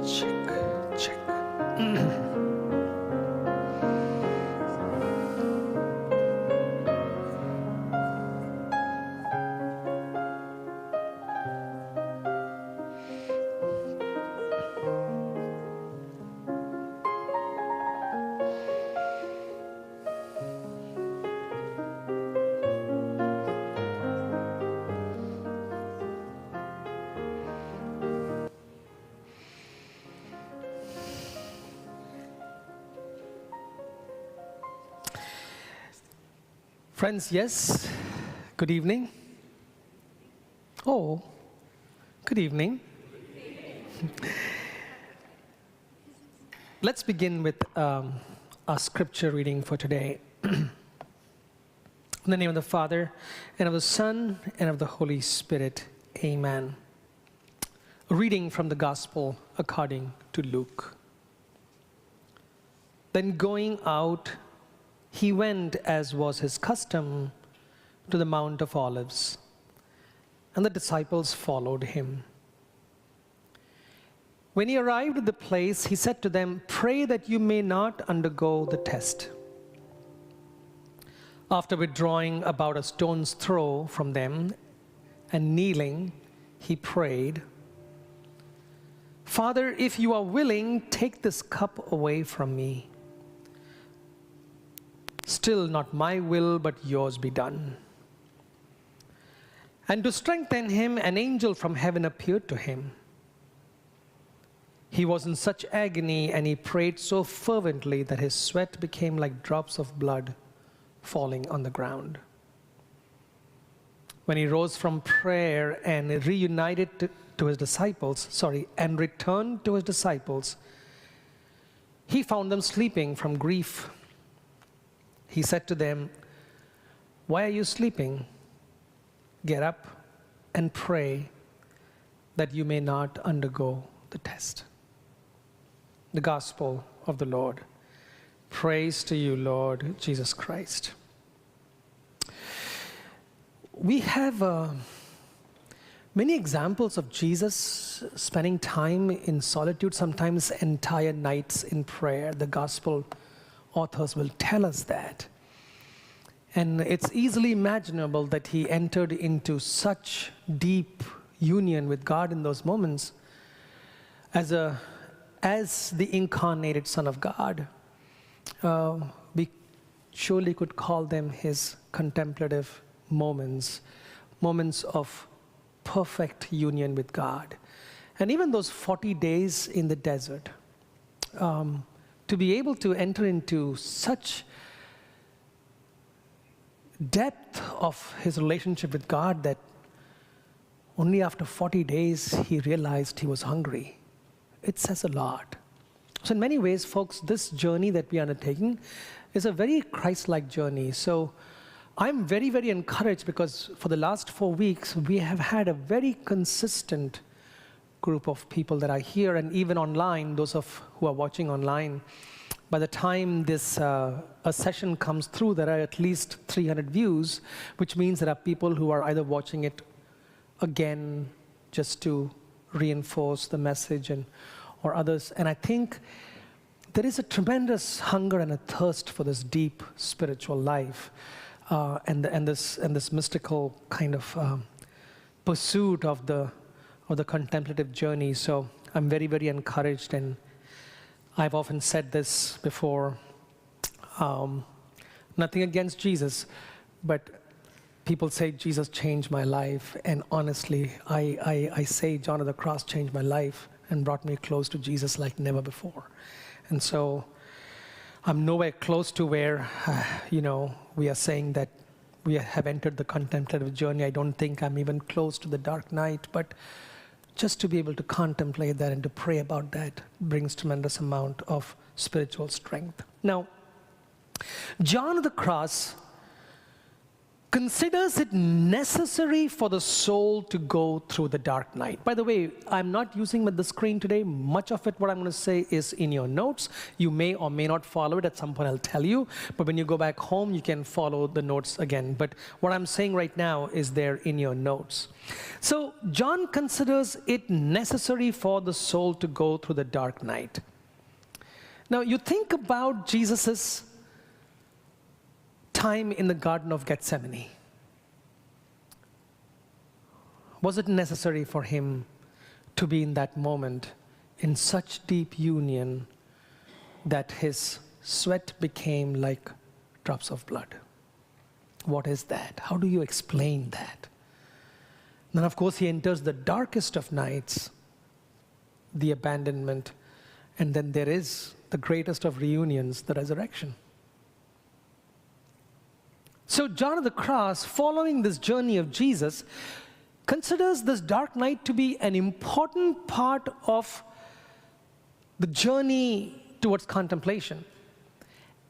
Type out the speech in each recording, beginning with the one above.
Check, check. Friends, yes, good evening. Oh, good evening. Let's begin with our scripture reading for today. In the name of the Father, and of the Son, and of the Holy Spirit. Amen. A reading from the Gospel according to Luke. Then going out, he went, as was his custom, to the Mount of Olives, and the disciples followed him. When he arrived at the place, he said to them, "Pray that you may not undergo the test." After withdrawing about a stone's throw from them and kneeling, he prayed, "Father, if you are willing, take this cup away from me. Still not my will, but yours be done." And to strengthen him, an angel from heaven appeared to him. He was in such agony, and he prayed so fervently that his sweat became like drops of blood falling on the ground. When he rose from prayer and reunited to his disciples, and returned to his disciples, he found them sleeping from grief. He said to them, "Why are you sleeping? Get up and pray that you may not undergo the test." The Gospel of the Lord. Praise to you, Lord Jesus Christ. We have many examples of Jesus spending time in solitude, sometimes entire nights in prayer. The Gospel authors will tell us that. And it's easily imaginable that he entered into such deep union with God in those moments as the incarnated Son of God. We surely could call them his contemplative moments of perfect union with God. And even those 40 days in the desert, to be able to enter into such depth of his relationship with God that only after 40 days he realized he was hungry. It says a lot. So in many ways, folks, this journey that we are undertaking is a very Christ-like journey. So I'm very, very encouraged because for the last 4 weeks, we have had a very consistent group of people that are here and even online, those who are watching online. By the time this a session comes through, there are at least 300 views, which means there are people who are either watching it again just to reinforce the message or others. And I think there is a tremendous hunger and a thirst for this deep spiritual life and this mystical kind of pursuit of the contemplative journey. So I'm very, very encouraged, and I've often said this before, nothing against Jesus, but people say Jesus changed my life, and honestly, I say John of the Cross changed my life and brought me close to Jesus like never before. And so I'm nowhere close to where, we are saying that we have entered the contemplative journey. I don't think I'm even close to the dark night, but just to be able to contemplate that and to pray about that brings tremendous amount of spiritual strength. Now, John of the Cross considers it necessary for the soul to go through the dark night. By the way, I'm not using the screen today. Much of it, what I'm going to say, is in your notes. You may or may not follow it. At some point, I'll tell you. But when you go back home, you can follow the notes again. But what I'm saying right now is there in your notes. So John considers it necessary for the soul to go through the dark night. Now, you think about Jesus's time in the Garden of Gethsemane. Was it necessary for him to be in that moment in such deep union that his sweat became like drops of blood? What is that? How do you explain that? Then, of course, he enters the darkest of nights, the abandonment, and then there is the greatest of reunions, the resurrection. So John of the Cross, following this journey of Jesus, considers this dark night to be an important part of the journey towards contemplation.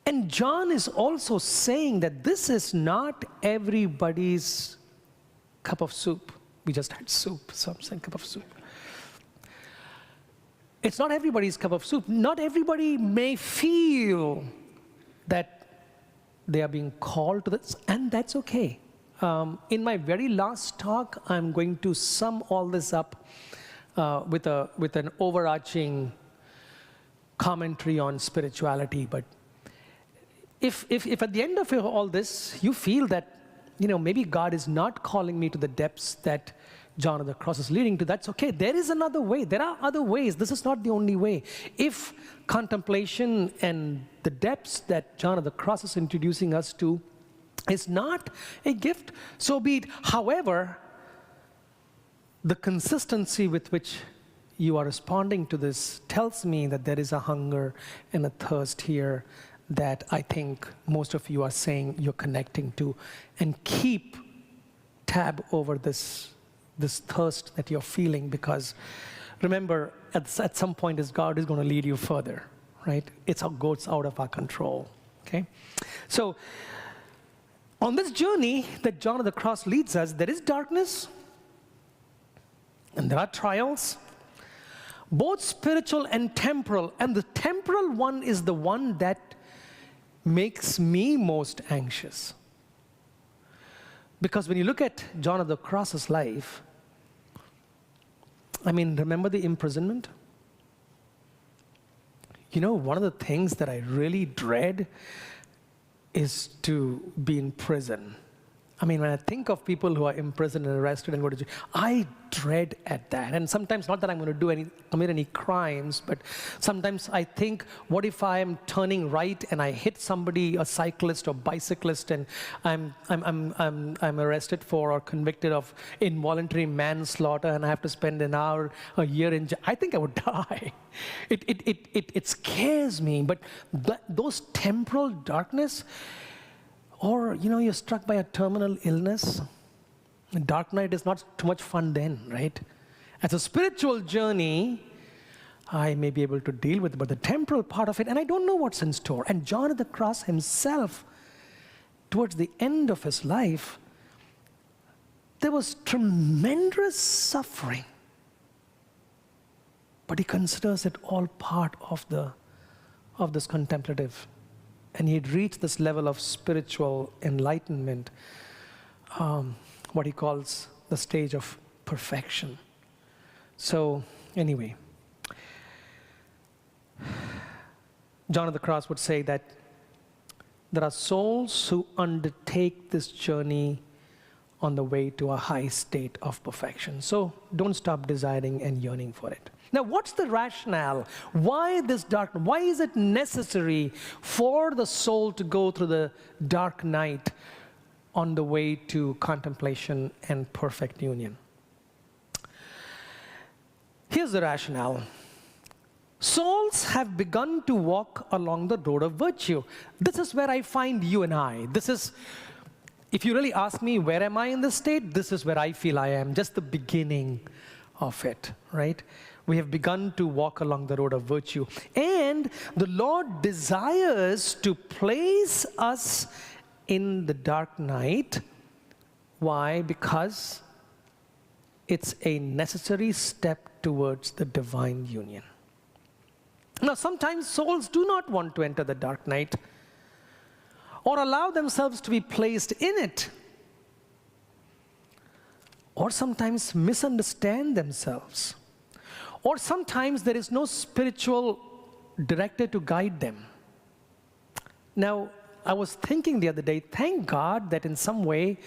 And John is also saying that this is not everybody's cup of soup. We just had soup, so I'm saying cup of soup. It's not everybody's cup of soup. Not everybody may feel that they are being called to this, and that's okay. In my very last talk, I'm going to sum all this up with an overarching commentary on spirituality. But if at the end of all this, you feel that, maybe God is not calling me to the depths that John of the Cross is leading to, that's okay. There is another way. There are other ways. This is not the only way. If contemplation and the depths that John of the Cross is introducing us to is not a gift, so be it. However, the consistency with which you are responding to this tells me that there is a hunger and a thirst here that I think most of you are saying you're connecting to. And keep tab over this thirst that you're feeling, because remember, at some point, God is going to lead you further, right? It's goes out of our control, okay? So on this journey that John of the Cross leads us, there is darkness, and there are trials, both spiritual and temporal. And the temporal one is the one that makes me most anxious. Because when you look at John of the Cross's life, remember the imprisonment? One of the things that I really dread is to be in prison. When I think of people who are imprisoned and arrested and go to jail, I dread at that. And sometimes, not that I'm going to commit any crimes, but sometimes I think, what if I am turning right and I hit somebody, a cyclist or bicyclist, and I'm arrested for or convicted of involuntary manslaughter, and I have to spend an hour, a year in jail? I think I would die. It scares me. But those temporal darkness, or, you're struck by a terminal illness. The dark night is not too much fun then, right? As a spiritual journey, I may be able to deal with it, but the temporal part of it, and I don't know what's in store. And John of the Cross himself, towards the end of his life, there was tremendous suffering. But he considers it all part of this contemplative. And he had reached this level of spiritual enlightenment, what he calls the stage of perfection. So anyway, John of the Cross would say that there are souls who undertake this journey on the way to a high state of perfection. So don't stop desiring and yearning for it. Now, what's the rationale? Why this darkness? Why is it necessary for the soul to go through the dark night on the way to contemplation and perfect union? Here's the rationale. Souls have begun to walk along the road of virtue. This is where I find you and I. This is, if you really ask me, where am I in this state? This is where I feel I am, just the beginning of it, right? We have begun to walk along the road of virtue. And the Lord desires to place us in the dark night Why? Because it's a necessary step towards the divine union. Now, sometimes souls do not want to enter the dark night or allow themselves to be placed in it, or sometimes misunderstand themselves, or sometimes there is no spiritual director to guide them. Now, I was thinking the other day, thank God that in some way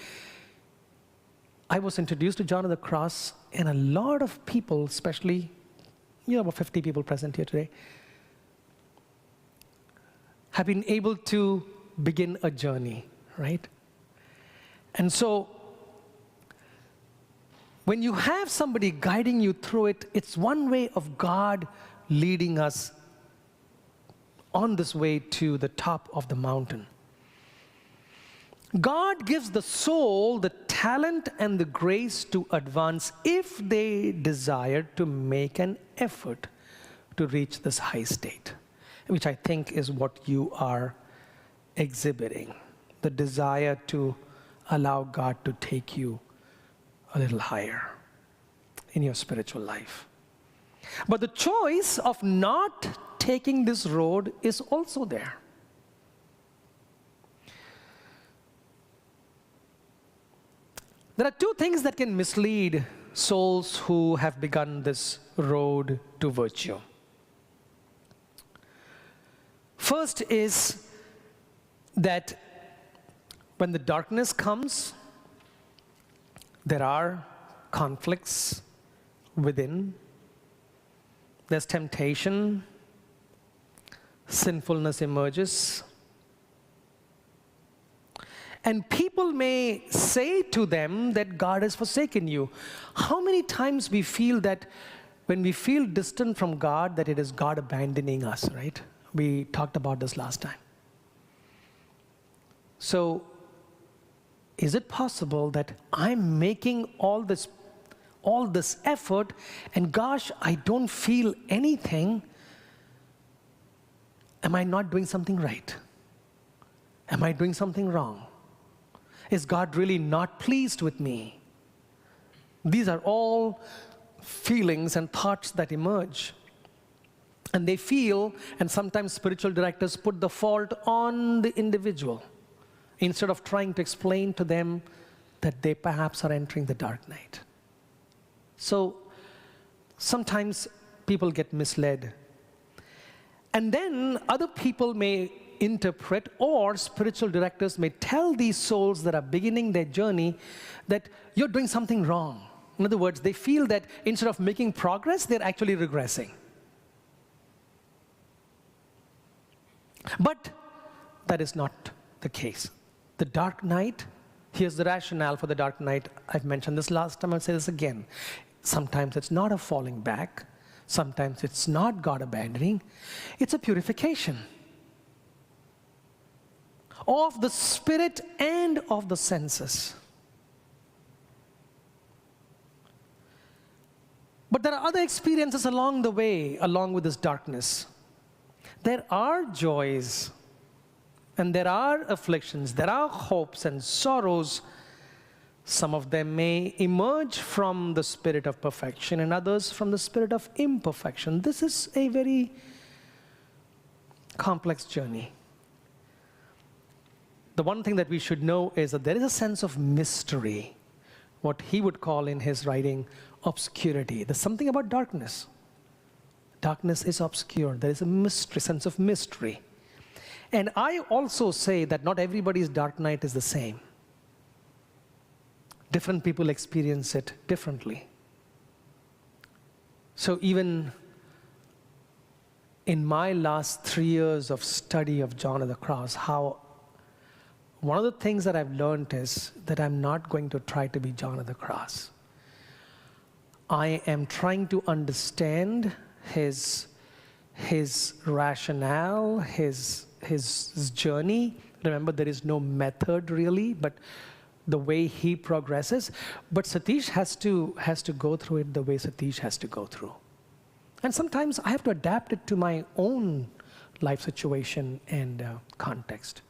I was introduced to John of the Cross, and a lot of people, especially, about 50 people present here today, have been able to begin a journey, right? And so, when you have somebody guiding you through it, it's one way of God leading us on this way to the top of the mountain. God gives the soul the talent and the grace to advance if they desire to make an effort to reach this high state, which I think is what you are exhibiting, the desire to allow God to take you a little higher in your spiritual life. But the choice of not taking this road is also there. There are two things that can mislead souls who have begun this road to virtue. First is that when the darkness comes, there are conflicts within. There's temptation, sinfulness emerges. And people may say to them that God has forsaken you. How many times we feel that when we feel distant from God, that it is God abandoning us, right? We talked about this last time. So, is it possible that I'm making all this effort and gosh, I don't feel anything? Am I not doing something right? Am I doing something wrong? Is God really not pleased with me? These are all feelings and thoughts that emerge. And they feel, and sometimes spiritual directors put the fault on the individual instead of trying to explain to them that they perhaps are entering the dark night. So sometimes people get misled. And then other people may interpret, or spiritual directors may tell these souls that are beginning their journey that you're doing something wrong. In other words, they feel that instead of making progress, they're actually regressing. But that is not the case. The dark night, here's the rationale for the dark night. I've mentioned this last time, I'll say this again. Sometimes it's not a falling back. Sometimes it's not God abandoning. It's a purification of the spirit and of the senses. But there are other experiences along the way, along with this darkness. There are joys, and there are afflictions, there are hopes and sorrows. Some of them may emerge from the spirit of perfection, and others from the spirit of imperfection. This is a very complex journey. The one thing that we should know is that there is a sense of mystery, what he would call in his writing obscurity. There's something about darkness. Darkness is obscure. There is a mystery, sense of mystery. And I also say that not everybody's dark night is the same. Different people experience it differently. So even in my last 3 years of study of John of the Cross, one of the things that I've learned is that I'm not going to try to be John of the Cross. I am trying to understand his rationale, his journey. Remember, there is no method really, but the way he progresses. But Satish has to go through it the way Satish has to go through. And sometimes I have to adapt it to my own life situation and context.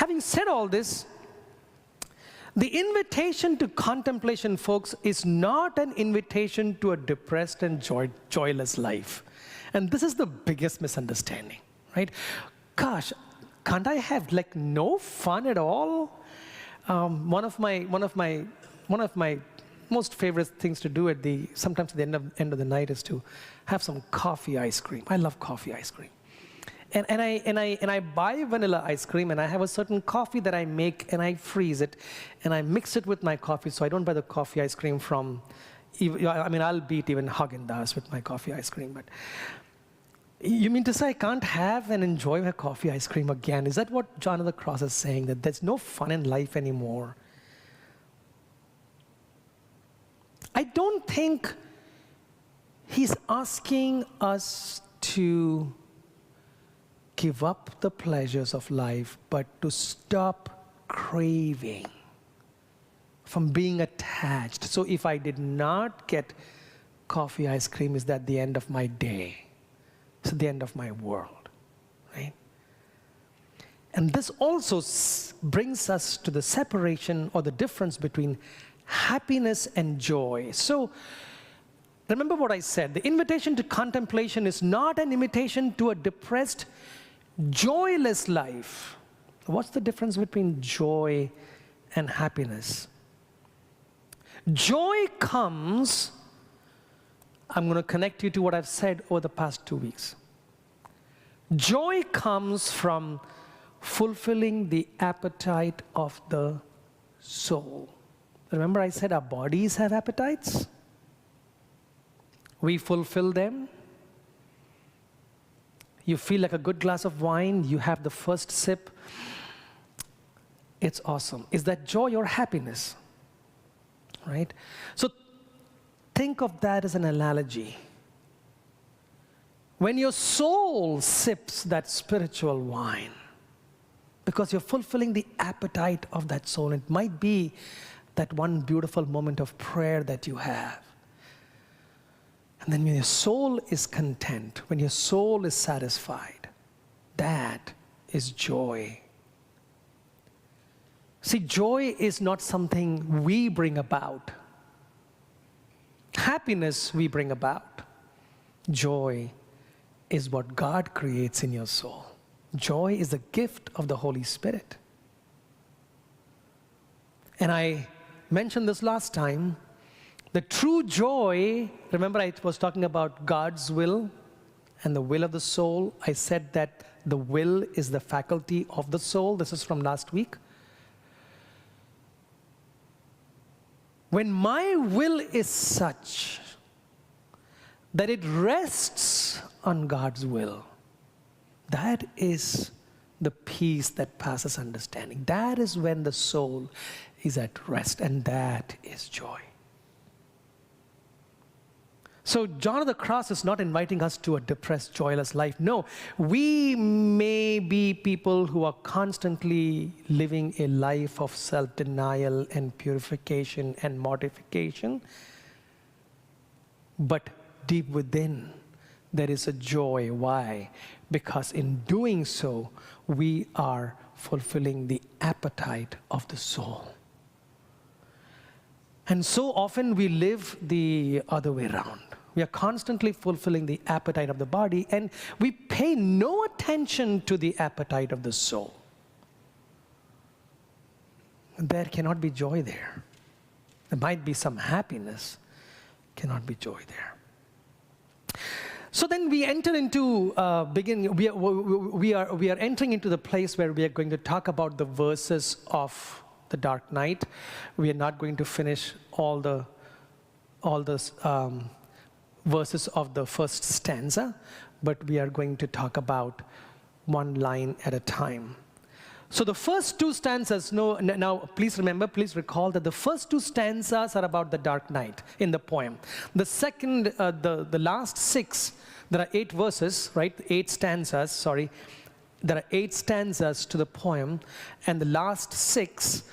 having said all this, the invitation to contemplation, folks, is not an invitation to a depressed and joyless life. And this is the biggest misunderstanding, right? Gosh, can't I have like no fun at all? One of my most favorite things to do sometimes at the end of the night is to have some coffee ice cream. I love coffee ice cream. And I buy vanilla ice cream, and I have a certain coffee that I make, and I freeze it, and I mix it with my coffee, so I don't buy the coffee ice cream from, I'll beat even Haagen-Dazs with my coffee ice cream, but you mean to say I can't have and enjoy my coffee ice cream again? Is that what John of the Cross is saying, that there's no fun in life anymore? I don't think he's asking us to give up the pleasures of life, but to stop craving, from being attached. So if I did not get coffee ice cream, is that the end of my day? It's the end of my world, right? And this also brings us to the separation or the difference between happiness and joy. So remember what I said. The invitation to contemplation is not an invitation to a depressed, joyless life. What's the difference between joy and happiness? Joy comes, I'm going to connect you to what I've said over the past 2 weeks. Joy comes from fulfilling the appetite of the soul. Remember I said our bodies have appetites? We fulfill them. You feel like a good glass of wine, you have the first sip. It's awesome. Is that joy or happiness? Right? So think of that as an analogy. When your soul sips that spiritual wine, because you're fulfilling the appetite of that soul, it might be that one beautiful moment of prayer that you have. And then when your soul is content, when your soul is satisfied, that is joy. See, joy is not something we bring about. Happiness we bring about. Joy is what God creates in your soul. Joy is a gift of the Holy Spirit. And I mentioned this last time. The true joy, remember I was talking about God's will and the will of the soul. I said that the will is the faculty of the soul. This is from last week. When my will is such that it rests on God's will, that is the peace that passes understanding. That is when the soul is at rest, and that is joy. So John of the Cross is not inviting us to a depressed, joyless life. No, we may be people who are constantly living a life of self-denial and purification and mortification. But deep within, there is a joy. Why? Because in doing so, we are fulfilling the appetite of the soul. And so often we live the other way around. We are constantly fulfilling the appetite of the body, and we pay no attention to the appetite of the soul. There cannot be joy there. There might be some happiness, cannot be joy there. So then we enter into we are entering into the place where we are going to talk about the verses of the dark night. We are not going to finish all the verses of the first stanza, but we are going to talk about one line at a time. So the first two stanzas, now please remember, please recall that the first two stanzas are about the dark night in the poem. The second, the last six, there are 8 verses, right? 8 stanzas, sorry. There are 8 stanzas to the poem, and the last 6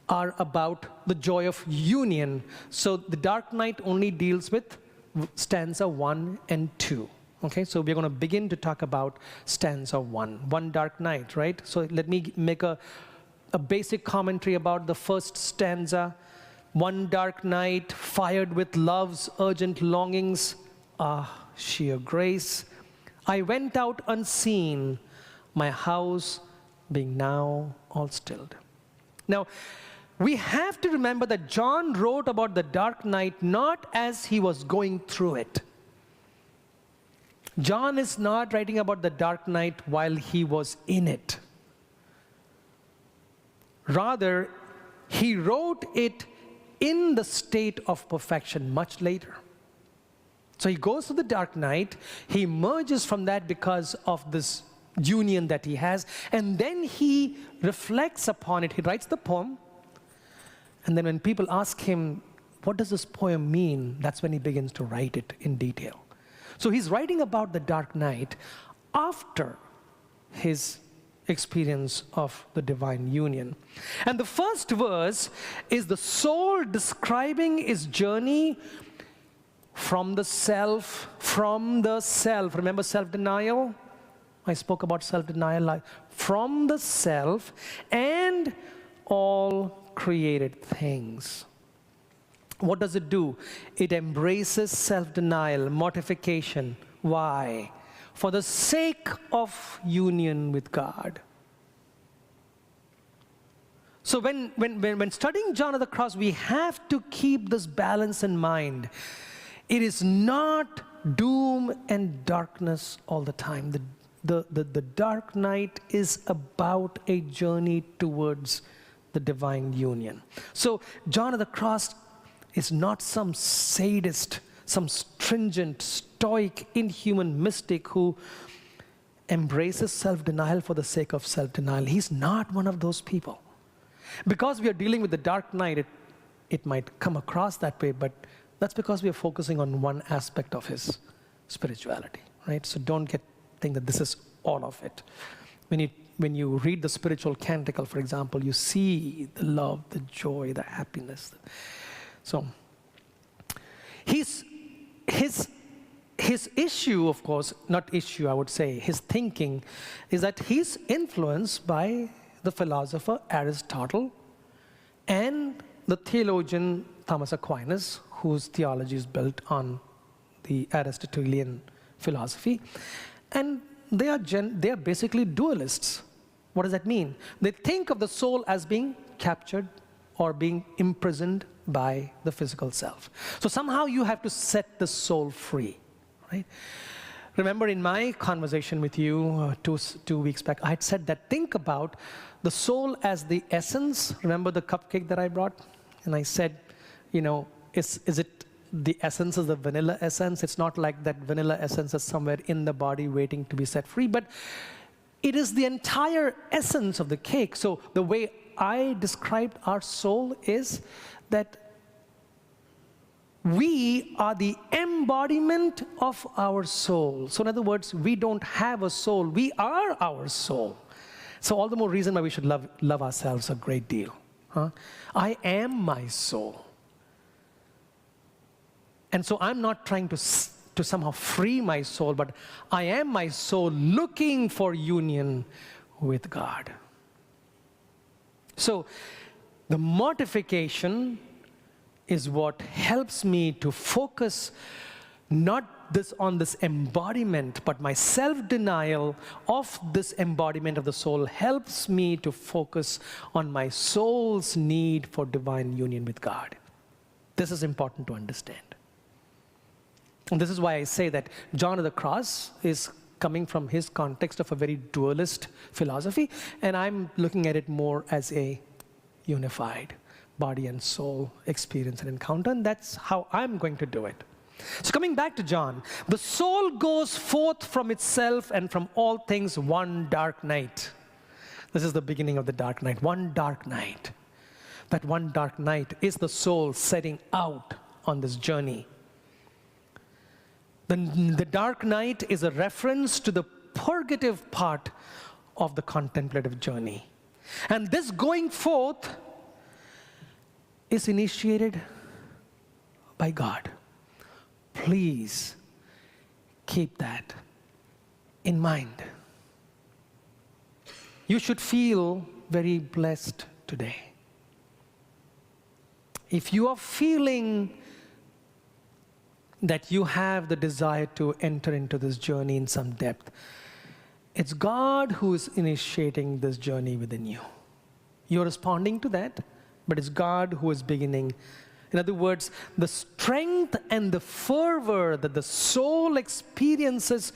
are about the joy of union. So the dark night only deals with stanza 1 and 2. Okay, so we're going to begin to talk about stanza 1. One dark night, right? So let me make a a basic commentary about the first stanza. One dark night, fired with love's urgent longings, ah, sheer grace, I went out unseen, my house being now all stilled. Now, we have to remember that John wrote about the dark night not as he was going through it. John is not writing about the dark night while he was in it. Rather, he wrote it in the state of perfection much later. So he goes to the dark night, he emerges from that because of this union that he has, and then he reflects upon it. He writes the poem, and then when people ask him, what does this poem mean? That's when he begins to write it in detail. So he's writing about the dark night after his experience of the divine union. And the first verse is the soul describing his journey from the self. Remember self-denial? I spoke about self-denial. From the self and all created things. What does it do? It embraces self-denial, mortification. Why? For the sake of union with God. So when studying John of the Cross, we have to keep this balance in mind. It is not doom and darkness all the time. The dark night is about a journey towards the divine union. So John of the Cross is not some sadist, some stringent, stoic, inhuman mystic who embraces self-denial for the sake of self-denial. He's not one of those people. Because we are dealing with the dark night, it might come across that way, but that's because we are focusing on one aspect of his spirituality, right? So don't think that this is all of it. When you read the spiritual canticle, for example, you see the love, the joy, the happiness. So his issue, of course, not issue, I would say, his thinking is that he's influenced by the philosopher Aristotle and the theologian Thomas Aquinas, whose theology is built on the Aristotelian philosophy. And they are basically dualists. What does that mean? They think of the soul as being captured or being imprisoned by the physical self. So somehow you have to set the soul free, right? Remember in my conversation with you 2 weeks back, I had said that think about the soul as the essence. Remember the cupcake that I brought? And I said, is it the essence is the vanilla essence? It's not like that vanilla essence is somewhere in the body waiting to be set free, but it is the entire essence of the cake. So the way I described our soul is that we are the embodiment of our soul. So in other words, we don't have a soul, we are our soul. So all the more reason why we should love ourselves a great deal. I am my soul. And so I'm not trying to somehow free my soul, but I am my soul looking for union with God. So the mortification is what helps me to focus not on this embodiment, but my self-denial of this embodiment of the soul helps me to focus on my soul's need for divine union with God. This is important to understand. And this is why I say that John of the Cross is coming from his context of a very dualist philosophy, and I'm looking at it more as a unified body and soul experience and encounter, and that's how I'm going to do it. So coming back to John, the soul goes forth from itself and from all things one dark night. This is the beginning of the dark night, one dark night. That one dark night is the soul setting out on this journey. The dark night is a reference to the purgative part of the contemplative journey. And this going forth is initiated by God. Please keep that in mind. You should feel very blessed today. If you are feeling that you have the desire to enter into this journey in some depth, it's God who is initiating this journey within you. You're responding to that, but it's God who is beginning. In other words, the strength and the fervor that the soul experiences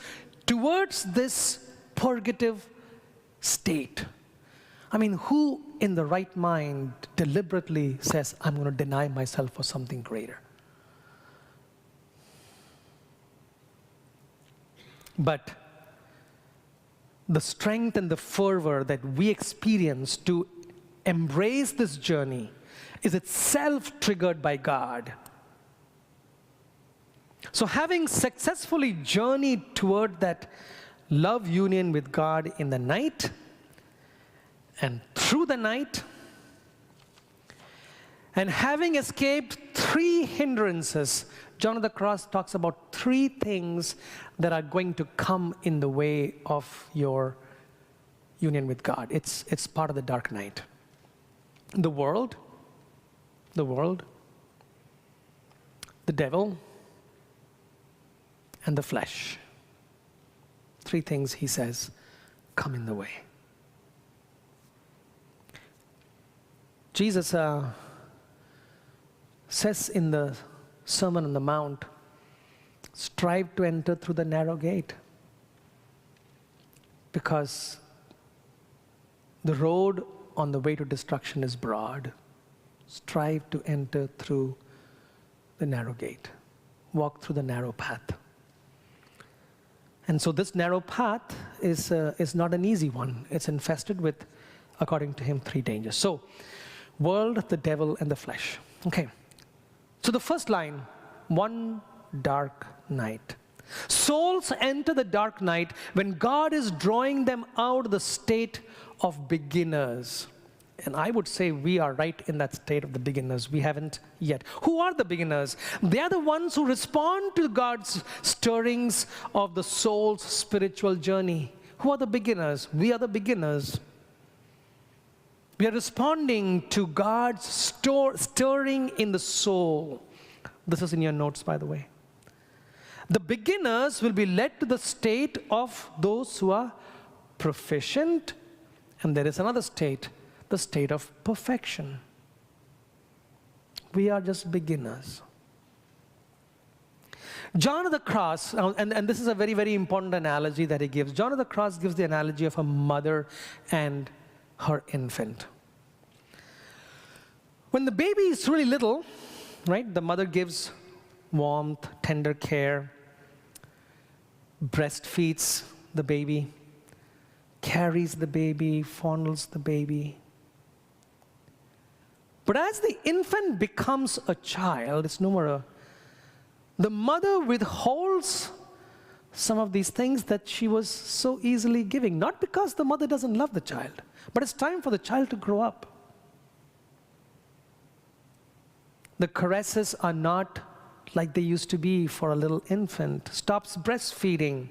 towards this purgative state. I mean, who in the right mind deliberately says, I'm going to deny myself for something greater? But the strength and the fervor that we experience to embrace this journey is itself triggered by God. So having successfully journeyed toward that love union with God in the night and through the night, and having escaped 3 hindrances, John of the Cross talks about 3 things that are going to come in the way of your union with God. It's part of the dark night. The world, the devil, and the flesh. 3 things, he says, come in the way. Jesus says in the Sermon on the Mount, strive to enter through the narrow gate, because the road on the way to destruction is broad. Strive to enter through the narrow gate. Walk through the narrow path. And so this narrow path is not an easy one. It's infested with, according to him, 3 dangers. So, world, the devil, and the flesh. Okay. So the first line, one dark night. Souls enter the dark night when God is drawing them out of the state of beginners. And I would say we are right in that state of the beginners. We haven't yet. Who are the beginners? They are the ones who respond to God's stirrings of the soul's spiritual journey. Who are the beginners? We are the beginners. We are responding to God's stirring in the soul. This is in your notes, by the way. The beginners will be led to the state of those who are proficient, and there is another state, the state of perfection. We are just beginners. John of the Cross, and this is a very, very important analogy that he gives. John of the Cross gives the analogy of a mother and her infant. When the baby is really little, right, the mother gives warmth, tender care, breastfeeds the baby, carries the baby, fondles the baby. But as the infant becomes a child, it's no more the mother withholds some of these things that she was so easily giving. Not because the mother doesn't love the child, but it's time for the child to grow up. The caresses are not like they used to be for a little infant. Stops breastfeeding.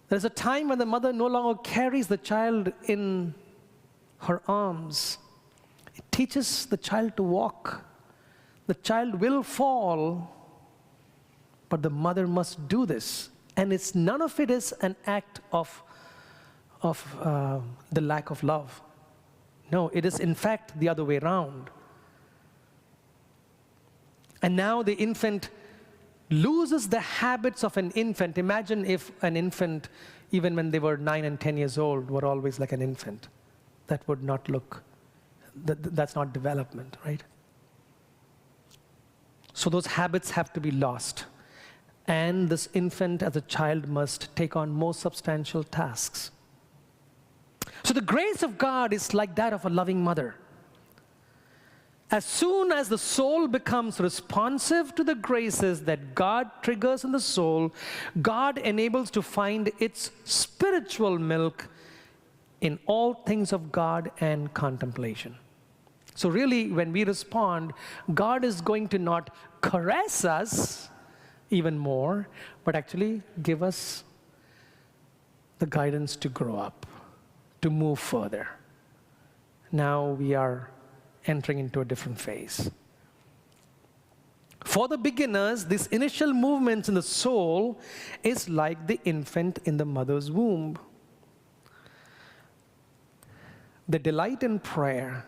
There's a time when the mother no longer carries the child in her arms. It teaches the child to walk. The child will fall, but the mother must do this. And none of it is an act of the lack of love. No, it is in fact the other way around. And now the infant loses the habits of an infant. Imagine if an infant, even when they were 9 and 10 years old, were always like an infant. That would not look, that's not development, right? So those habits have to be lost. And this infant as a child must take on more substantial tasks. So the grace of God is like that of a loving mother. As soon as the soul becomes responsive to the graces that God triggers in the soul, God enables to find its spiritual milk in all things of God and contemplation. So really, when we respond, God is going to not caress us even more, but actually give us the guidance to grow up, to move further. Now we are entering into a different phase. For the beginners, these initial movements in the soul is like the infant in the mother's womb. They delight in prayer,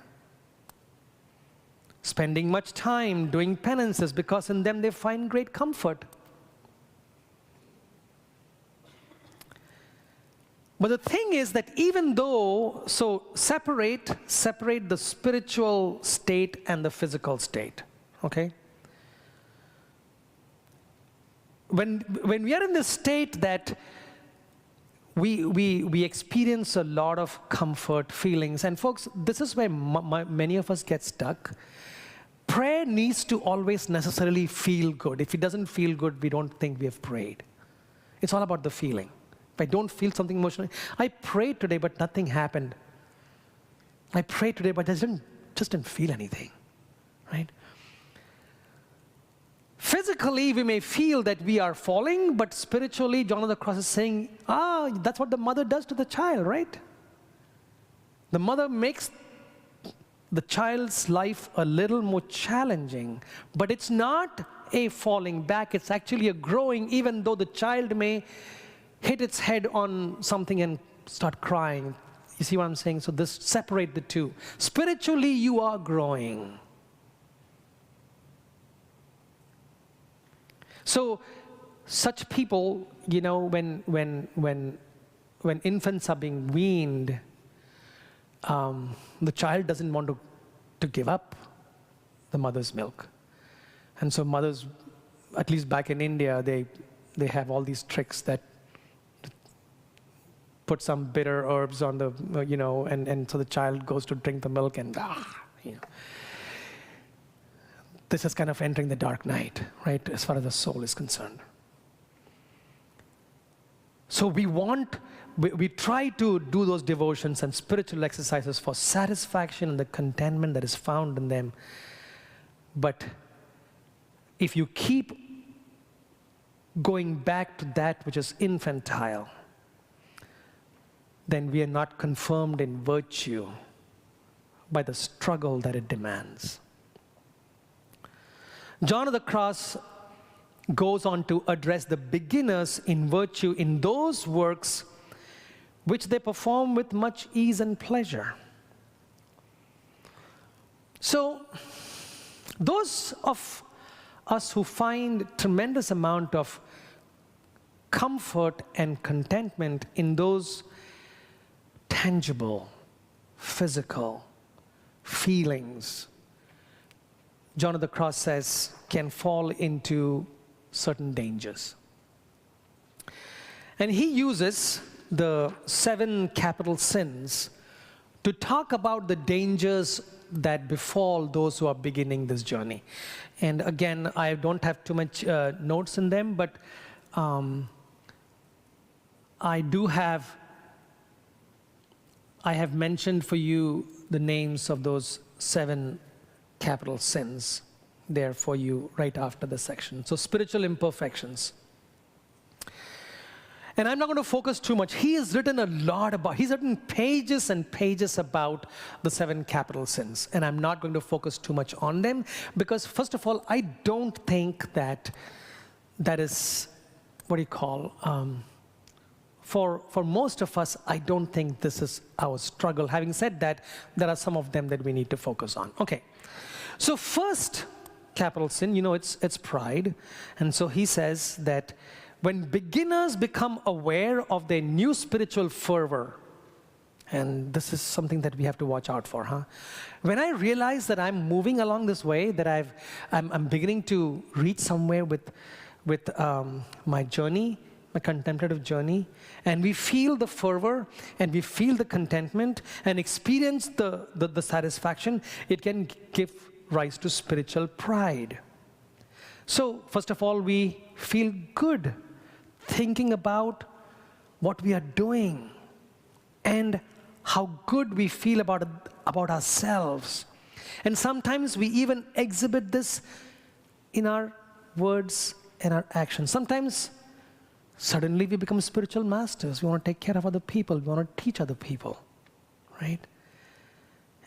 spending much time doing penances because in them they find great comfort. But the thing is that even though, so separate the spiritual state and the physical state, okay? When we are in the state that we experience a lot of comfort, feelings, and folks, this is where many of us get stuck. Prayer needs to always necessarily feel good. If it doesn't feel good, we don't think we have prayed. It's all about the feeling. If I don't feel something emotionally, I prayed today, but nothing happened. I prayed today, but I just didn't feel anything, right? Physically, we may feel that we are falling, but spiritually, John of the Cross is saying, that's what the mother does to the child, right? The mother makes the child's life a little more challenging, but it's not a falling back, it's actually a growing, even though the child may hit its head on something and start crying. You see what I'm saying? So this separate the two. Spiritually, you are growing. So such people, you know, when infants are being weaned, the child doesn't want to give up the mother's milk. And so mothers, at least back in India, they have all these tricks that put some bitter herbs on the, you know, and so the child goes to drink the milk and, you know. This is kind of entering the dark night, right, as far as the soul is concerned. So we try to do those devotions and spiritual exercises for satisfaction and the contentment that is found in them. But if you keep going back to that which is infantile, then we are not confirmed in virtue by the struggle that it demands. John of the Cross goes on to address the beginners in virtue in those works which they perform with much ease and pleasure. So, those of us who find tremendous amount of comfort and contentment in those tangible, physical feelings, John of the Cross says, can fall into certain dangers. And he uses the 7 capital sins to talk about the dangers that befall those who are beginning this journey. And again, I don't have too much notes in them, but I have mentioned for you the names of those 7 capital sins there for you right after the section. So spiritual imperfections. And I'm not going to focus too much. He has written a lot about, he's written pages and pages about the 7 capital sins. And I'm not going to focus too much on them because, first of all, I don't think that is, what do you call, for most of us, I don't think this is our struggle. Having said that, there are some of them that we need to focus on. Okay. So first capital sin, you know, it's pride. And so he says that when beginners become aware of their new spiritual fervor, and this is something that we have to watch out for, huh? When I realize that I'm moving along this way, that I'm beginning to reach somewhere with my journey, my contemplative journey, and we feel the fervor, and we feel the contentment, and experience the satisfaction, it can give rise to spiritual pride. So, first of all, we feel good thinking about what we are doing and how good we feel about ourselves. And sometimes we even exhibit this in our words and our actions. Sometimes, suddenly we become spiritual masters. We want to take care of other people. We want to teach other people. right?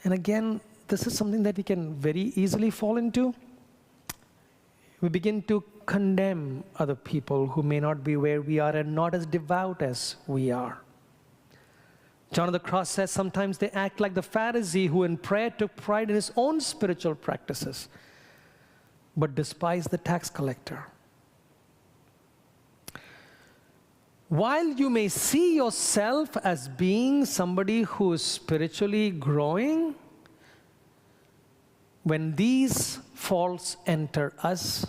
And again, this is something that we can very easily fall into. We begin to condemn other people who may not be where we are and not as devout as we are. John of the Cross says sometimes they act like the Pharisee who in prayer took pride in his own spiritual practices, but despised the tax collector. While you may see yourself as being somebody who is spiritually growing, when these faults enter us,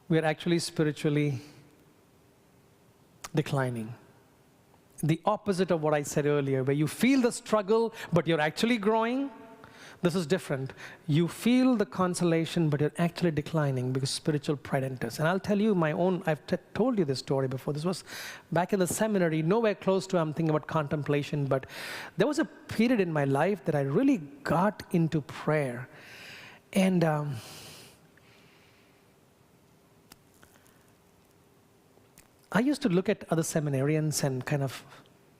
we are actually spiritually declining. The opposite of what I said earlier, where you feel the struggle, but you're actually growing. This is different. You feel the consolation, but you're actually declining because spiritual pride enters. And I'll tell you my own, I've told you this story before. This was back in the seminary, nowhere close to I'm thinking about contemplation, but there was a period in my life that I really got into prayer. And I used to look at other seminarians and kind of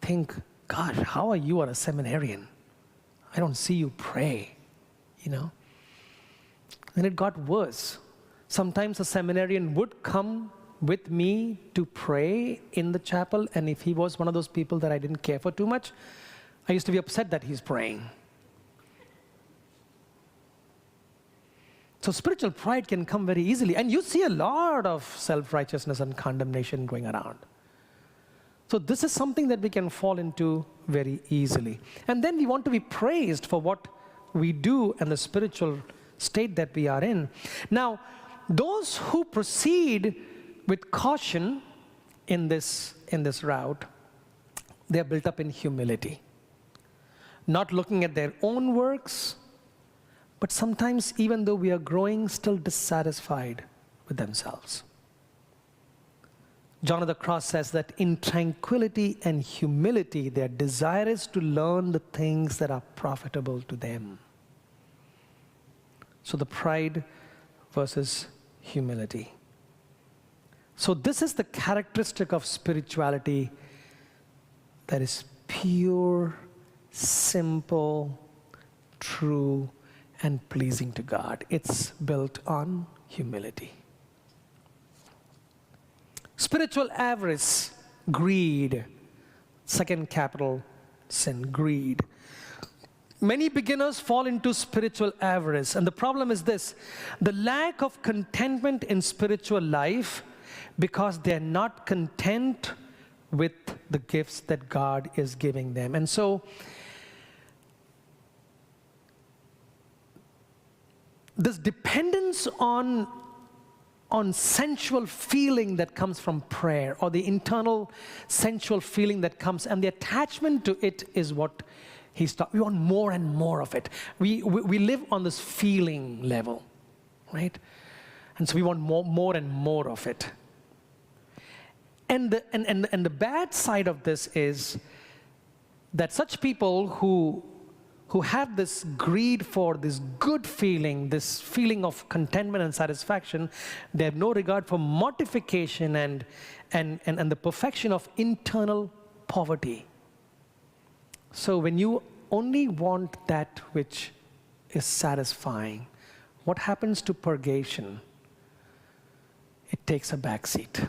think, God, how are you a seminarian? I don't see you pray, you know. And it got worse. Sometimes a seminarian would come with me to pray in the chapel, and if he was one of those people that I didn't care for too much, I used to be upset that he's praying. So spiritual pride can come very easily, and you see a lot of self-righteousness and condemnation going around. So this is something that we can fall into very easily. And then we want to be praised for what we do and the spiritual state that we are in. Now, those who proceed with caution in this route, they are built up in humility. Not looking at their own works, but sometimes even though we are growing, still dissatisfied with themselves. John of the Cross says that in tranquility and humility, their desire is to learn the things that are profitable to them. So the pride versus humility. So this is the characteristic of spirituality that is pure, simple, true, and pleasing to God. It's built on humility. Spiritual avarice, greed, second capital sin, greed. Many beginners fall into spiritual avarice, and the problem is this: the lack of contentment in spiritual life because they're not content with the gifts that God is giving them. And so this dependence on sensual feeling that comes from prayer, or the internal sensual feeling that comes, and the attachment to it is what we want more and more of it. We live on this feeling level, right? And so we want more and more of it. And the bad side of this is that such people who have this greed for this good feeling, this feeling of contentment and satisfaction, they have no regard for mortification and the perfection of internal poverty. So when you only want that which is satisfying, what happens to purgation? It takes a back seat.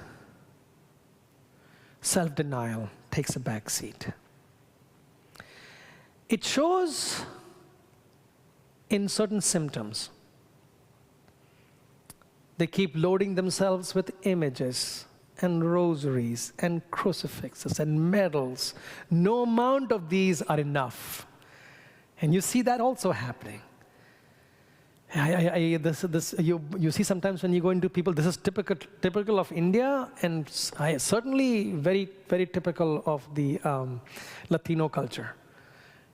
Self-denial takes a back seat. It shows in certain symptoms. They keep loading themselves with images and rosaries and crucifixes and medals. No amount of these are enough. And you see that also happening. You see sometimes when you go into people, this is typical of India, and certainly very, very typical of the Latino culture.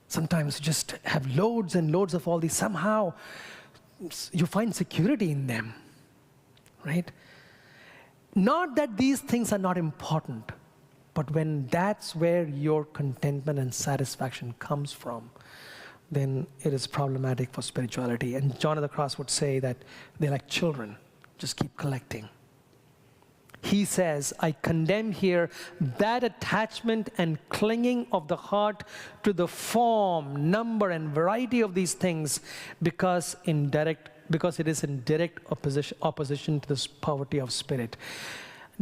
Sometimes you just have loads and loads of all these. Somehow you find security in them, right? Not that these things are not important, but when that's where your contentment and satisfaction comes from, then it is problematic for spirituality. And John of the Cross would say that they're like children, just keep collecting. He says, I condemn here that attachment and clinging of the heart to the form, number, and variety of these things, because it is in direct opposition to this poverty of spirit.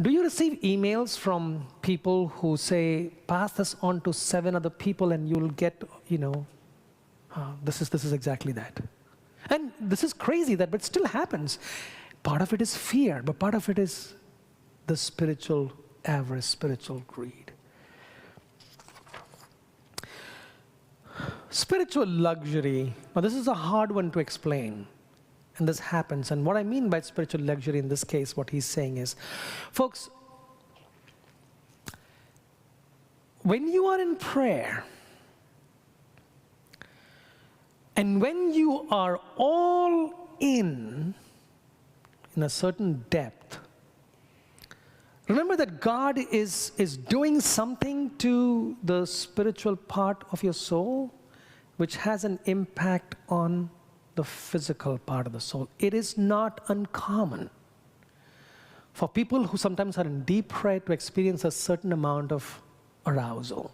Do you receive emails from people who say, pass this on to 7 other people and you'll get, this is exactly that. And this is crazy but it still happens. Part of it is fear, but part of it is the spiritual avarice, spiritual greed. Spiritual luxury. Now this is a hard one to explain. And this happens. And what I mean by spiritual luxury in this case, what he's saying is, folks, when you are in prayer, and when you are all in a certain depth, remember that God is doing something to the spiritual part of your soul, which has an impact on the physical part of the soul. It is not uncommon for people who sometimes are in deep prayer to experience a certain amount of arousal.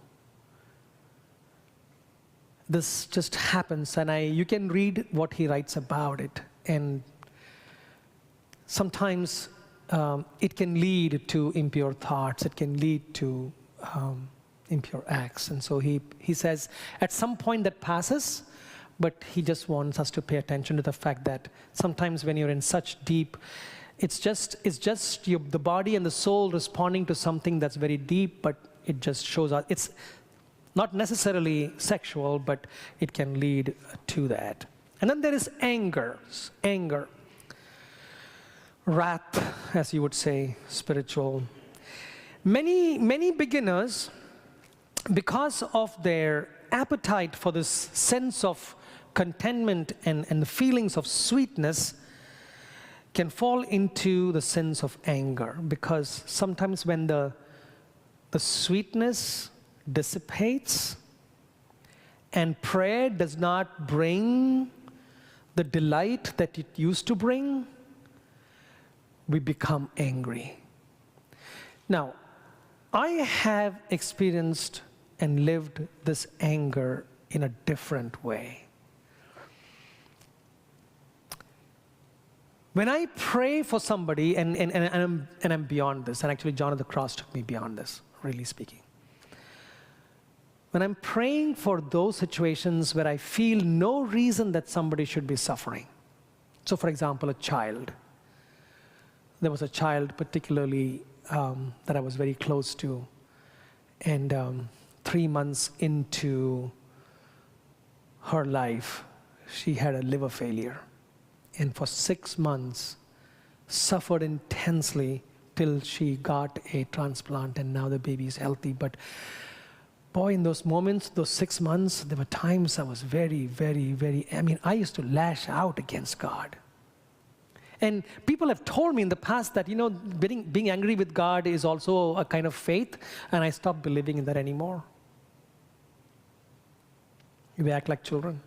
This just happens, and you can read what he writes about it. And sometimes it can lead to impure thoughts. It can lead to impure acts. And so he says, at some point that passes, but he just wants us to pay attention to the fact that sometimes when you're in such deep, it's just the body and the soul responding to something that's very deep, but it just shows up. It's not necessarily sexual, but it can lead to that. And then there is anger, wrath, as you would say, spiritual. Many beginners, because of their appetite for this sense of contentment and the feelings of sweetness, can fall into the sense of anger, because sometimes when the sweetness dissipates and prayer does not bring the delight that it used to bring, we become angry. Now, I have experienced and lived this anger in a different way. When I pray for somebody, and I'm beyond this, and actually John of the Cross took me beyond this, really speaking. When I'm praying for those situations where I feel no reason that somebody should be suffering. So for example, a child. There was a child particularly that I was very close to, and 3 months into her life, she had a liver failure. And for 6 months, suffered intensely till she got a transplant, and now the baby is healthy. But boy, in those moments, those 6 months, there were times I was very, very, very, I used to lash out against God. And people have told me in the past that, being angry with God is also a kind of faith, and I stopped believing in that anymore. We act like children.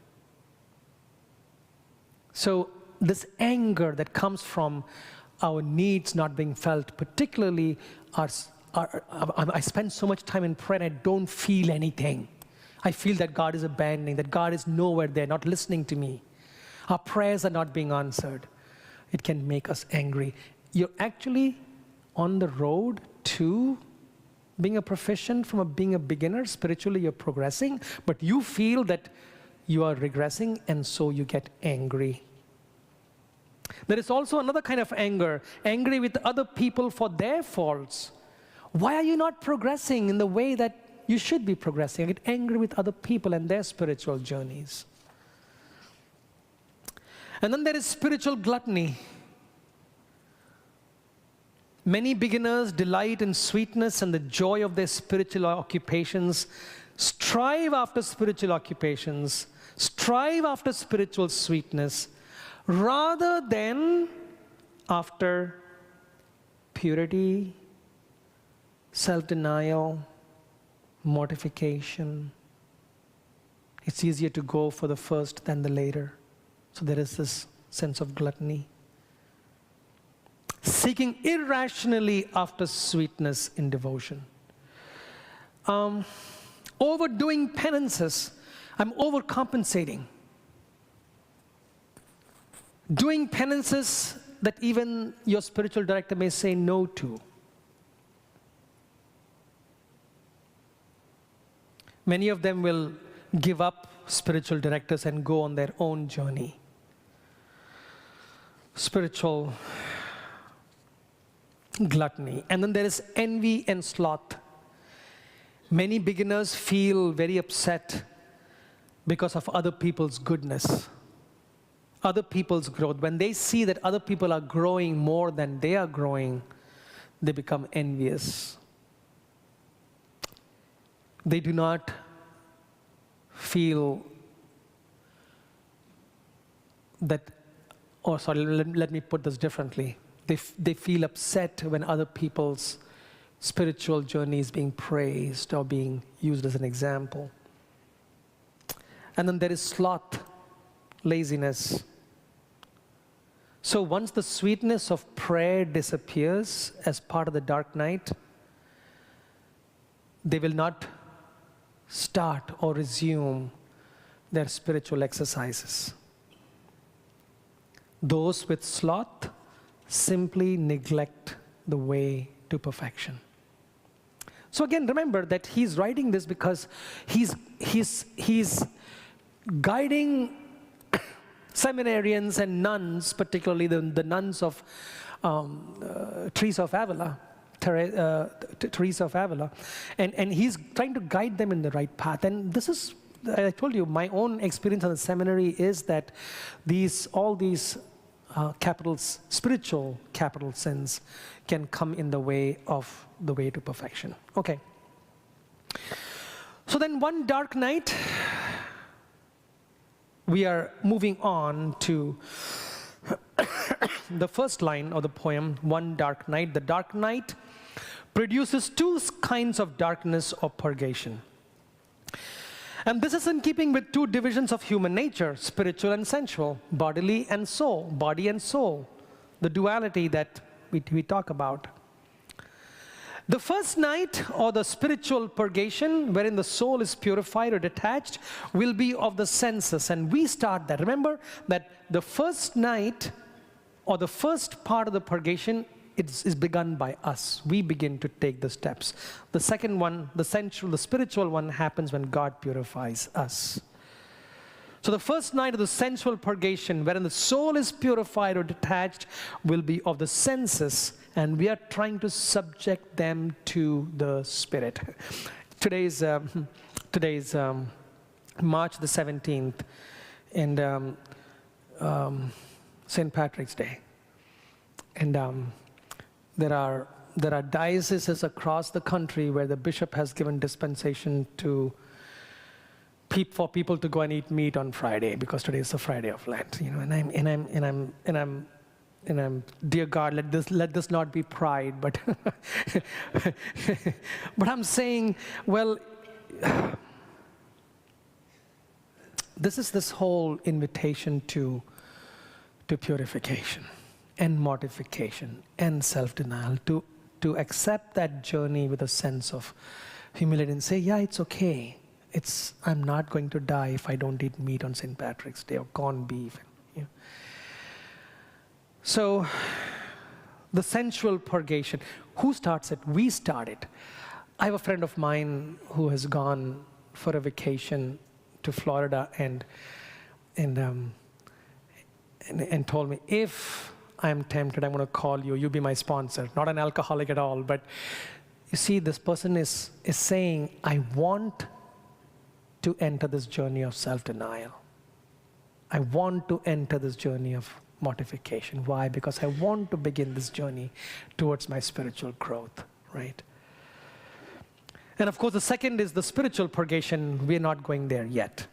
So this anger that comes from our needs not being felt, particularly I spend so much time in prayer and I don't feel anything. I feel that God is abandoning, that God is nowhere there, not listening to me. Our prayers are not being answered. It can make us angry. You're actually on the road to being a proficient from being a beginner. Spiritually, you're progressing, but you feel that you are regressing, and so you get angry. There is also another kind of anger, angry with other people for their faults. Why are you not progressing in the way that you should be progressing? I get angry with other people and their spiritual journeys. And then there is spiritual gluttony. Many beginners delight in sweetness and the joy of their spiritual occupations, strive after spiritual occupations, strive after spiritual sweetness, rather than after purity, self-denial, mortification. It's easier to go for the first than the later. So there is this sense of gluttony. seeking irrationally after sweetness in devotion. Overdoing penances, I'm overcompensating. Doing penances that even your spiritual director may say no to. Many of them will give up spiritual directors and go on their own journey. Spiritual gluttony. And then there is envy and sloth. Many beginners feel very upset because of other people's goodness, other people's growth. When they see that other people are growing more than they are growing, they become envious. They do not feel that, let me put this differently. They feel upset when other people's spiritual journey is being praised or being used as an example. And then there is sloth, laziness. So once the sweetness of prayer disappears as part of the dark night, they will not start or resume their spiritual exercises. Those with sloth simply neglect the way to perfection. So again, remember that he's writing this because he's guiding seminarians and nuns, particularly the nuns of Teresa of Avila, and he's trying to guide them in the right path. And this is, I told you, my own experience in the seminary is that all these spiritual capital sins can come in the way to perfection. Okay. So then one dark night, we are moving on to the first line of the poem, One Dark Night. The dark night produces two kinds of darkness or purgation. And this is in keeping with two divisions of human nature, spiritual and sensual, bodily and soul, body and soul, the duality that we talk about. The first night, or the spiritual purgation, wherein the soul is purified or detached, will be of the senses, and we start that. Remember that the first night, or the first part of the purgation, is begun by us. We begin to take the steps. The second one, the sensual, the spiritual one, happens when God purifies us. So the first night of the sensual purgation, wherein the soul is purified or detached, will be of the senses, and we are trying to subject them to the Spirit. Today's March the 17th, and St. Patrick's Day. And there are dioceses across the country where the bishop has given dispensation for people to go and eat meat on Friday, because today is the Friday of Lent, and I'm dear God, let this not be pride, but but I'm saying, well, this whole invitation to purification and mortification and self-denial, to accept that journey with a sense of humility and say, yeah, it's okay. I'm not going to die if I don't eat meat on St. Patrick's Day or corned beef. So, the sensual purgation. Who starts it? We start it. I have a friend of mine who has gone for a vacation to Florida and told me, if I'm tempted, I'm going to call you. You be my sponsor. Not an alcoholic at all, but you see, this person is saying, I want to enter this journey of self-denial. I want to enter this journey of mortification. Why? Because I want to begin this journey towards my spiritual growth, right? And of course, the second is the spiritual purgation. We're not going there yet.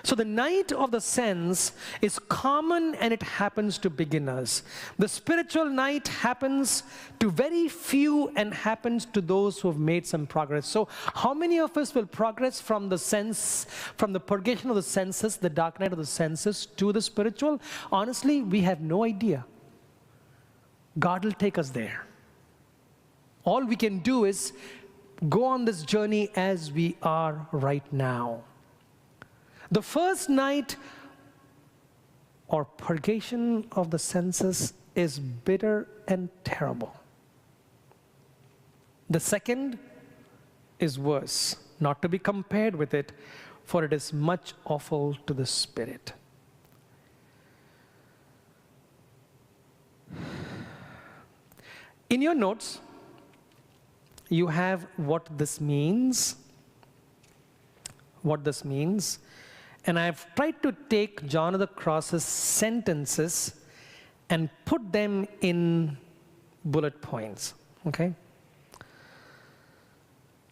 So the night of the sense is common, and it happens to beginners. The spiritual night happens to very few and happens to those who have made some progress. So how many of us will progress from the purgation of the senses, the dark night of the senses, to the spiritual? Honestly, we have no idea. God will take us there. All we can do is go on this journey as we are right now. The first night or purgation of the senses is bitter and terrible. The second is worse, not to be compared with it, for it is much awful to the spirit. In your notes, you have what this means. What this means. And I've tried to take John of the Cross's sentences and put them in bullet points. Okay?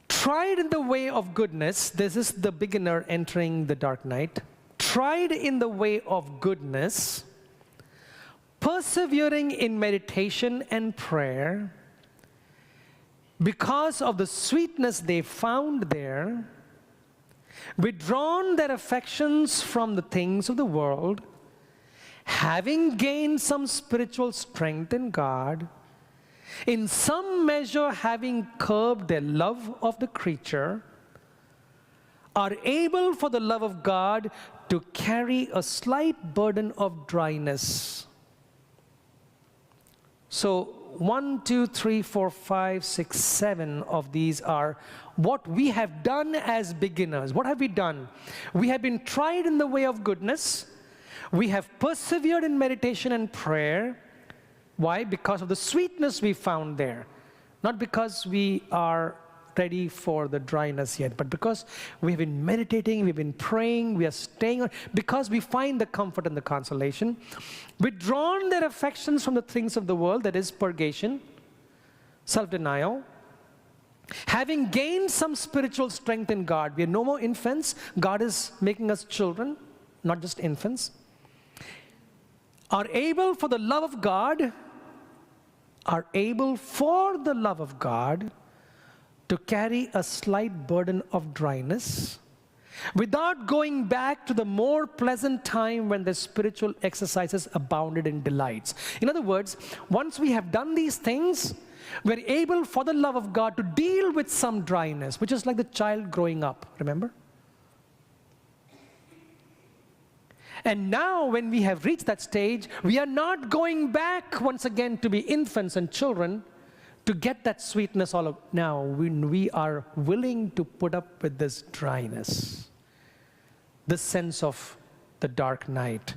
Tried in the way of goodness, this is the beginner entering the dark night. Tried in the way of goodness, persevering in meditation and prayer, because of the sweetness they found there, withdrawn their affections from the things of the world, having gained some spiritual strength in God, in some measure having curbed their love of the creature, are able for the love of God to carry a slight burden of dryness. So 1, 2, 3, 4, 5, 6, 7 of these are what we have done as beginners. What have we done? We have been tried in the way of goodness. We have persevered in meditation and prayer. Why? Because of the sweetness we found there. Not because we are ready for the dryness yet, but because we have been meditating, we've been praying, we are staying on, because we find the comfort and the consolation. Withdrawn their affections from the things of the world, that is purgation, self-denial. Having gained some spiritual strength in God, we are no more infants. God is making us children, not just infants. Are able for the love of God, to carry a slight burden of dryness, without going back to the more pleasant time when the spiritual exercises abounded in delights. In other words, once we have done these things, we're able for the love of God to deal with some dryness, which is like the child growing up, remember? And now when we have reached that stage, we are not going back once again to be infants and children to get that sweetness all of. Now we are willing to put up with this dryness, this sense of the dark night.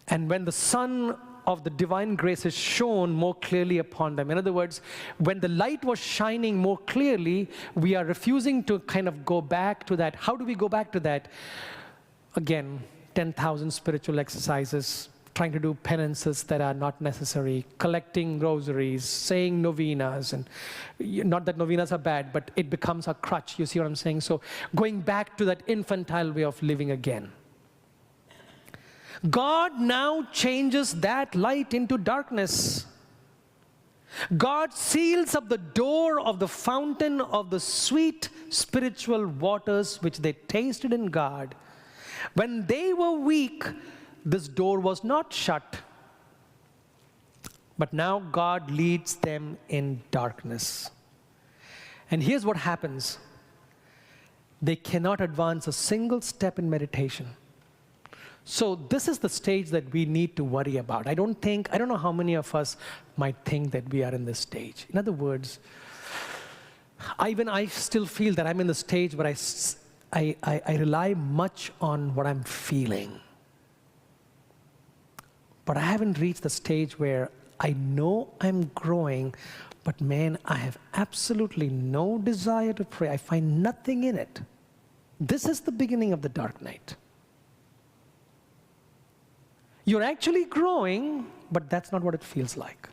And when the sun of the divine grace is shown more clearly upon them. In other words, when the light was shining more clearly, we are refusing to kind of go back to that. How do we go back to that? Again, 10,000 spiritual exercises, trying to do penances that are not necessary, collecting rosaries, saying novenas, and not that novenas are bad, but it becomes a crutch, you see what I'm saying? So going back to that infantile way of living again. God now changes that light into darkness. God seals up the door of the fountain of the sweet spiritual waters which they tasted in God. When they were weak, this door was not shut. But now God leads them in darkness. And here's what happens. They cannot advance a single step in meditation. So this is the stage that we need to worry about. I don't know how many of us might think that we are in this stage. In other words, I still feel that I'm in the stage where I rely much on what I'm feeling. But I haven't reached the stage where I know I'm growing, but man, I have absolutely no desire to pray. I find nothing in it. This is the beginning of the dark night. You're actually growing, but that's not what it feels like.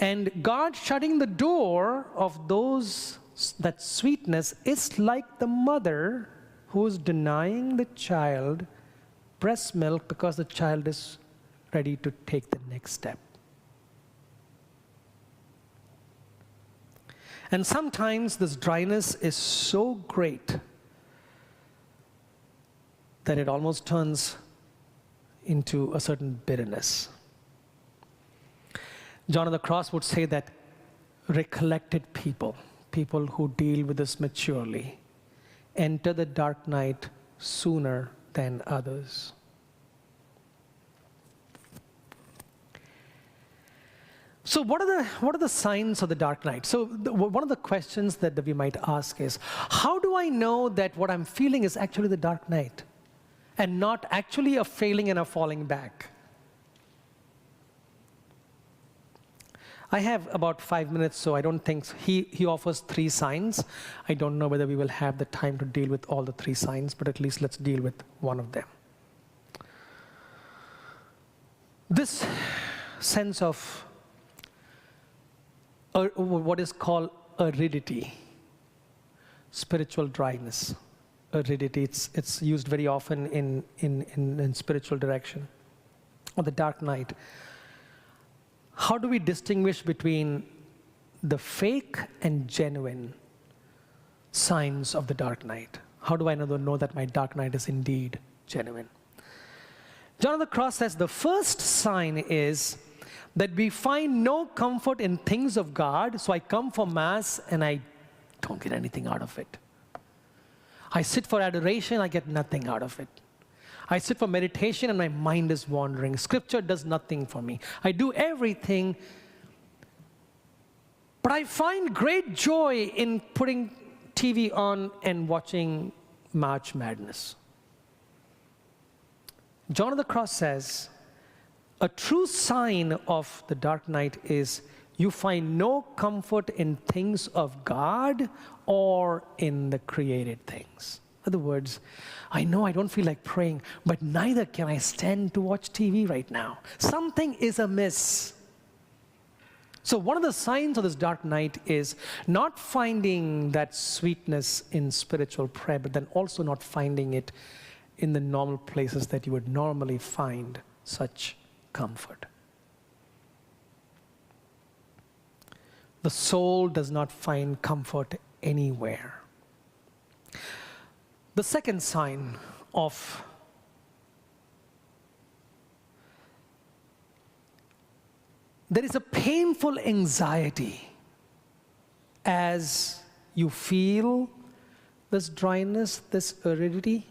And God shutting the door of that sweetness is like the mother who is denying the child breast milk because the child is ready to take the next step. And sometimes this dryness is so great that it almost turns into a certain bitterness. John of the Cross would say that recollected people, people who deal with this maturely, enter the dark night sooner than others. So what are the signs of the dark night? So one of the questions that we might ask is, how do I know that what I'm feeling is actually the dark night and not actually a failing and a falling back? I have about 5 minutes, so I don't think he offers 3 signs. I don't know whether we will have the time to deal with all the 3 signs, but at least let's deal with one of them. This sense of what is called aridity, spiritual dryness. Aridity, it's used very often in spiritual direction, or the dark night. How do we distinguish between the fake and genuine signs of the dark night? How do I know that my dark night is indeed genuine? John of the Cross says the first sign is that we find no comfort in things of God, so I come for Mass and I don't get anything out of it. I sit for adoration, I get nothing out of it. I sit for meditation and my mind is wandering. Scripture does nothing for me. I do everything, but I find great joy in putting TV on and watching March Madness. John of the Cross says, a true sign of the dark night is you find no comfort in things of God or in the created things. In other words, I know I don't feel like praying, but neither can I stand to watch TV right now. Something is amiss. So one of the signs of this dark night is not finding that sweetness in spiritual prayer, but then also not finding it in the normal places that you would normally find such comfort. The soul does not find comfort anywhere. The second sign of there is a painful anxiety as you feel this dryness, this aridity,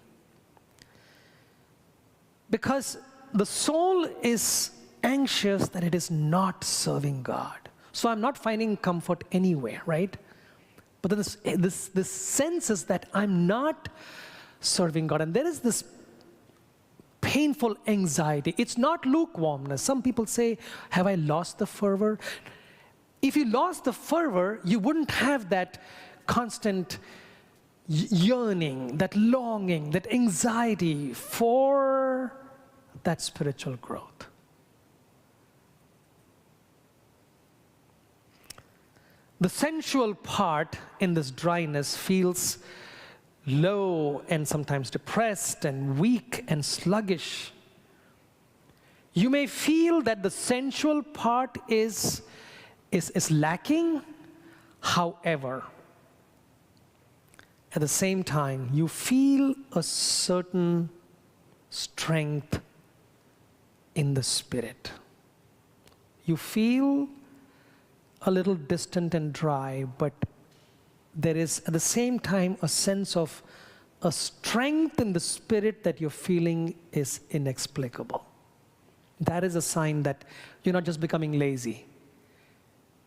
because the soul is anxious that it is not serving God. So I'm not finding comfort anywhere, right? But then this sense is that I'm not serving God. And there is this painful anxiety. It's not lukewarmness. Some people say, have I lost the fervor? If you lost the fervor, you wouldn't have that constant yearning, that longing, that anxiety for that spiritual growth. The sensual part in this dryness feels low and sometimes depressed and weak and sluggish. You may feel that the sensual part is lacking. However, at the same time, you feel a certain strength in the spirit. You feel a little distant and dry, but there is at the same time a sense of a strength in the spirit that you're feeling is inexplicable. That is a sign that you're not just becoming lazy.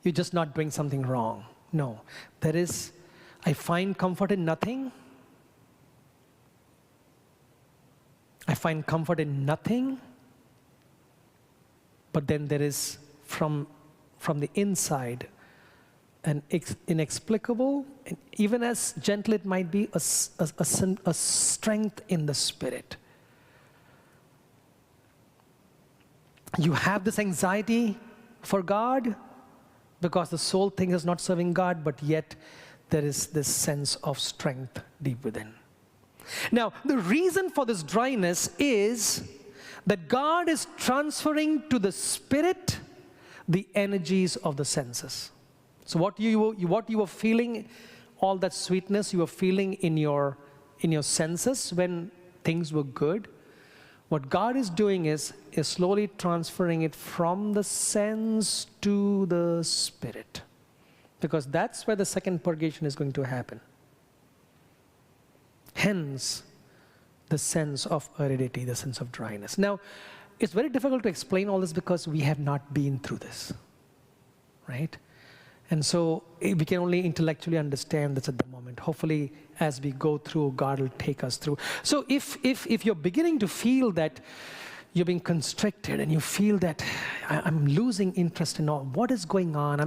You're just not doing something wrong. No, there is, I find comfort in nothing. I find comfort in nothing. But then there is from the inside an inexplicable, and even as gentle it might be, a strength in the spirit. You have this anxiety for God because the soul thinks it's not serving God, but yet there is this sense of strength deep within. Now, the reason for this dryness is that God is transferring to the spirit the energies of the senses. So what you were feeling, all that sweetness you were feeling in your senses when things were good, What God is doing is slowly transferring it from the sense to the spirit. Because that's where the second purgation is going to happen. Hence, the sense of aridity, the sense of dryness. Now, it's very difficult to explain all this because we have not been through this, right? And so we can only intellectually understand this at the moment. Hopefully, as we go through, God will take us through. So if you're beginning to feel that you're being constricted and you feel that I'm losing interest in all, what is going on?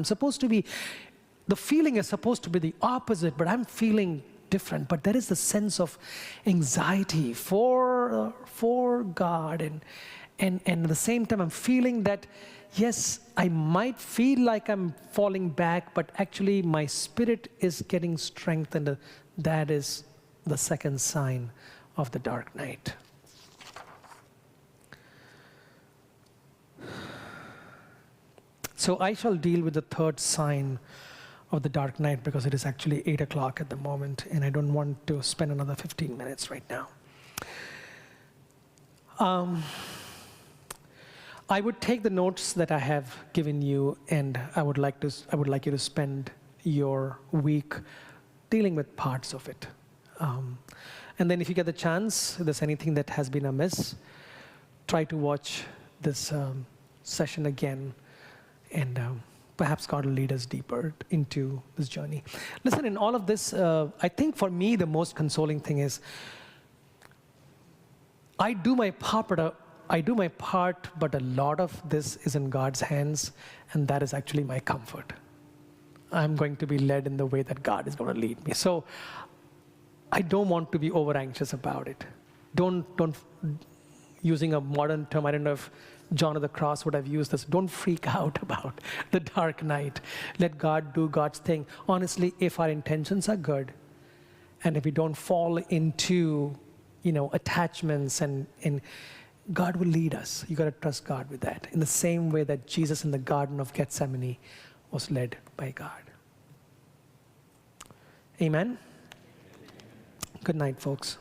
The feeling is supposed to be the opposite, but I'm feeling different. But there is the sense of anxiety for God. And at the same time, I'm feeling that, yes, I might feel like I'm falling back, but actually my spirit is getting strengthened. That is the second sign of the dark night. So I shall deal with the third sign of the dark night because it is actually 8 o'clock at the moment, and I don't want to spend another 15 minutes right now. I would take the notes that I have given you, and I would like you to spend your week dealing with parts of it. And then if you get the chance, if there's anything that has been amiss, try to watch this session again, and perhaps God will lead us deeper into this journey. Listen, in all of this, I think for me the most consoling thing is I do my part, but a lot of this is in God's hands, and that is actually my comfort. I'm going to be led in the way that God is going to lead me. So I don't want to be over anxious about it. Don't using a modern term, I don't know if John of the Cross would have used this, don't freak out about the dark night. Let God do God's thing. Honestly, if our intentions are good, and if we don't fall into, attachments and God will lead us. You got to trust God with that. In the same way that Jesus in the Garden of Gethsemane was led by God. Amen? Good night, folks.